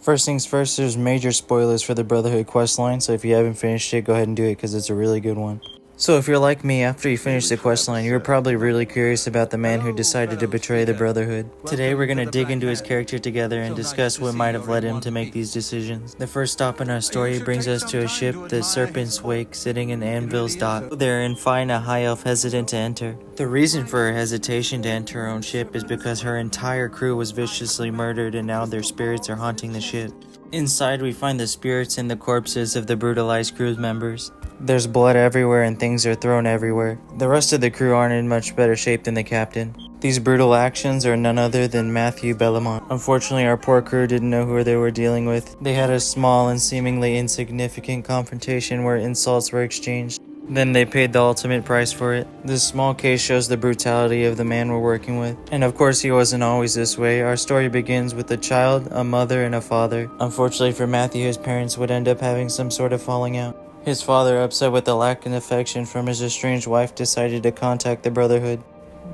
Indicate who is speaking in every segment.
Speaker 1: First things first, there's major spoilers for the Brotherhood questline, so if you haven't finished it, go ahead and do it because it's a really good one. So if you're like me, after you finish the questline, you were probably really curious about the man who decided to betray the Brotherhood. Today we're going to dig into his character together and discuss what might have led him to make these decisions. The first stop in our story brings us to a ship, the Serpent's Wake, sitting in Anvil's dock. There and find a high elf hesitant to enter. The reason for her hesitation to enter her own ship is because her entire crew was viciously murdered and now their spirits are haunting the ship. Inside we find the spirits and the corpses of the brutalized crew members. There's blood everywhere and things are thrown everywhere. The rest of the crew aren't in much better shape than the captain. These brutal actions are none other than Mathieu Bellamont. Unfortunately, our poor crew didn't know who they were dealing with. They had a small and seemingly insignificant confrontation where insults were exchanged. Then they paid the ultimate price for it. This small case shows the brutality of the man we're working with. And of course he wasn't always this way. Our story begins with a child, a mother, and a father. Unfortunately for Mathieu, his parents would end up having some sort of falling out. His father, upset with the lack of affection from his estranged wife, decided to contact the Brotherhood.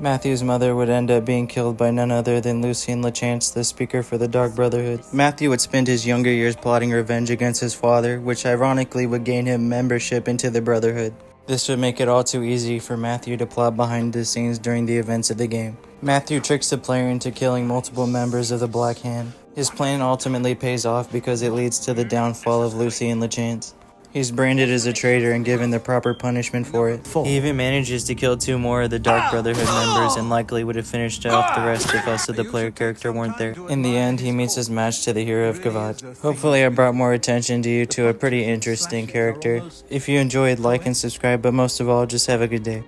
Speaker 1: Matthew's mother would end up being killed by none other than Lucien Lachance, the speaker for the Dark Brotherhood. Mathieu would spend his younger years plotting revenge against his father, which ironically would gain him membership into the Brotherhood. This would make it all too easy for Mathieu to plot behind the scenes during the events of the game. Mathieu tricks the player into killing multiple members of the Black Hand. His plan ultimately pays off because it leads to the downfall of Lucien Lachance. He's branded as a traitor and given the proper punishment for it. He even manages to kill 2 more of the Dark Brotherhood members and likely would have finished off the rest if us of the player character weren't there. In the end, he meets his match to the hero of Kavat. Hopefully I brought more attention to you to a pretty interesting character. If you enjoyed, like and subscribe, but most of all, just have a good day.